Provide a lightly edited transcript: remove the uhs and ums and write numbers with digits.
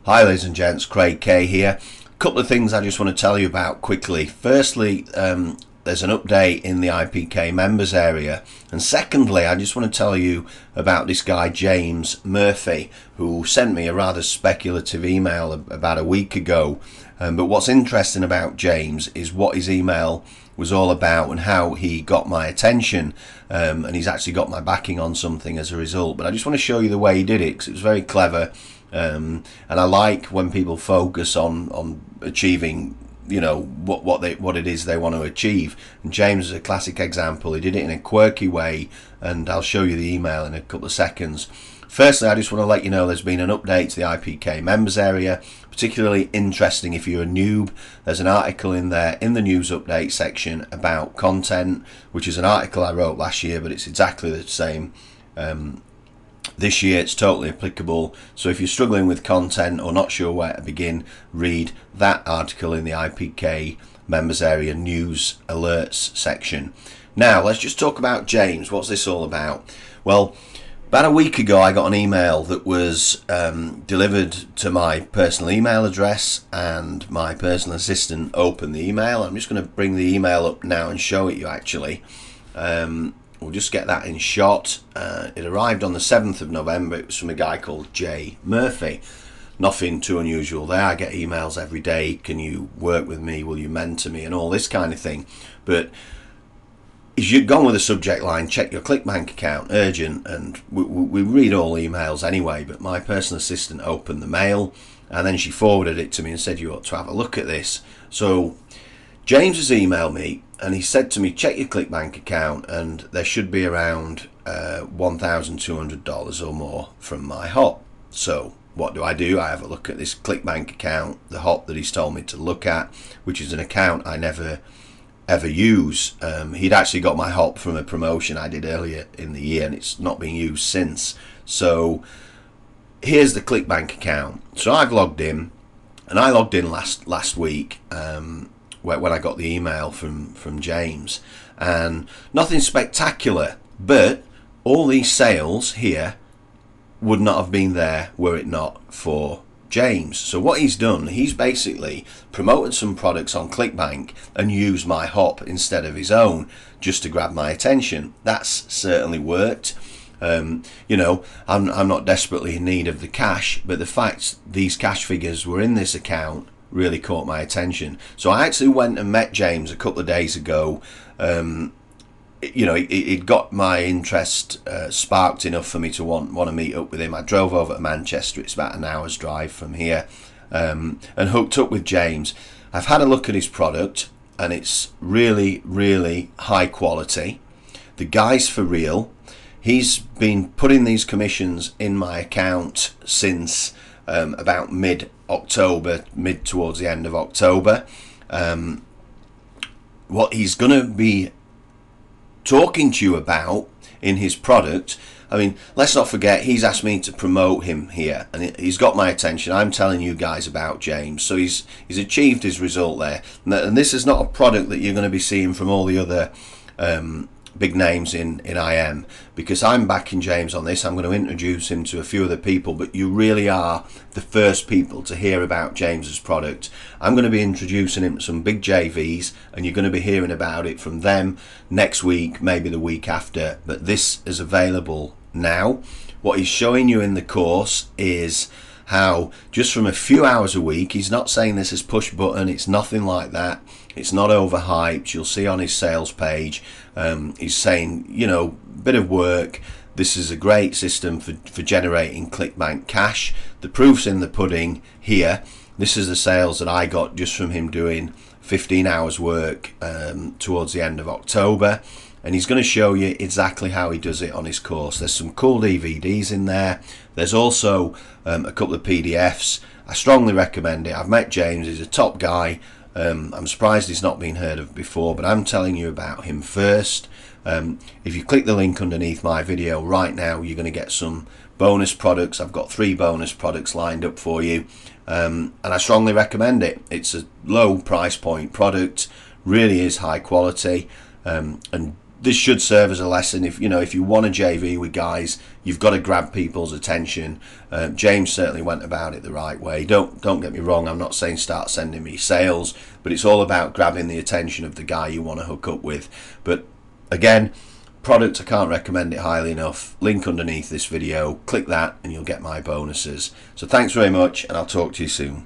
Hi ladies and gents, Craig K here. A couple of things I just want to tell you about quickly. Firstly, there's an update in the IPK members area, and secondly I just want to tell you about this guy James Murphy, who sent me a rather speculative email about a week ago. But what's interesting about James is what his email was all about and how he got my attention, and he's actually got my backing on something as a result. But I just want to show you the way he did it because it was very clever, and I like when people focus on achieving, you know, what it is they want to achieve. And James is a classic example. He did it in a quirky way, and I'll show you the email in a couple of seconds. Firstly, I just want to let you know there's been an update to the IPK members area. Particularly interesting if you're a noob. There's an article in there in the news update section about content, which is an article I wrote last year, but it's exactly the same this year. It's totally applicable. So if you're struggling with content or not sure where to begin, read that article in the IPK members area news alerts section. Now let's just talk about James. What's this all about? Well, about a week ago I got an email that was delivered to my personal email address, and my personal assistant opened the email. I'm just going to bring the email up now and show it you actually. We'll just get that in shot. It arrived on the 7th of November. It was from a guy called J Murphy. Nothing too unusual there. I get emails every day. Can you work with me? Will you mentor me? And all this kind of thing. But if you've gone with a subject line, check your ClickBank account, urgent, and we read all emails anyway, but my personal assistant opened the mail and then she forwarded it to me and said you ought to have a look at this. So James has emailed me and he said to me, check your ClickBank account and there should be around $1,200 or more from my hop. So what do? I have a look at this ClickBank account, the hop that he's told me to look at, which is an account I never ever use. He'd actually got my hop from a promotion I did earlier in the year and it's not been used since. So here's the ClickBank account. So I've logged in, and I logged in last week when I got the email from James, and nothing spectacular, but all these sales here would not have been there were it not for James. So what he's done, he's basically promoted some products on ClickBank and used my hop instead of his own just to grab my attention. That's certainly worked. You know, I'm not desperately in need of the cash, but the fact these cash figures were in this account really caught my attention. So I actually went and met James a couple of days ago. You know, it got my interest sparked enough for me to want to meet up with him. I drove over to Manchester. It's about an hour's drive from here, and hooked up with James. I've had a look at his product and it's really, really high quality. The guy's for real. He's been putting these commissions in my account since about mid-October, mid towards the end of October. What he's going to be talking to you about in his product, I mean, let's not forget he's asked me to promote him here and he's got my attention. I'm telling you guys about James, so he's achieved his result there. And this is not a product that you're going to be seeing from all the other big names in IM, because I'm backing James on this. I'm going to introduce him to a few other people, but you really are the first people to hear about James's product. I'm going to be introducing him to some big JVs and you're going to be hearing about it from them next week, maybe the week after, but this is available now. What he's showing you in the course is how just from a few hours a week, he's not saying this is push button, it's nothing like that, it's not overhyped. You'll see on his sales page, he's saying, you know, bit of work. This is a great system for generating ClickBank cash. The proof's in the pudding here. This is the sales that I got just from him doing 15 hours work towards the end of October, and he's going to show you exactly how he does it on his course. There's some cool DVDs in there. There's also a couple of PDFs. I strongly recommend it. I've met James, he's a top guy. I'm surprised he's not been heard of before, but I'm telling you about him first. If you click the link underneath my video right now, you're going to get some bonus products. I've got 3 bonus products lined up for you, and I strongly recommend it. It's a low price point product, really is high quality, and this should serve as a lesson. If you want to JV with guys, you've got to grab people's attention. James certainly went about it the right way. Don't get me wrong, I'm not saying start sending me sales, but it's all about grabbing the attention of the guy you want to hook up with. But again, product, I can't recommend it highly enough. Link underneath this video, click that and you'll get my bonuses. So thanks very much, and I'll talk to you soon.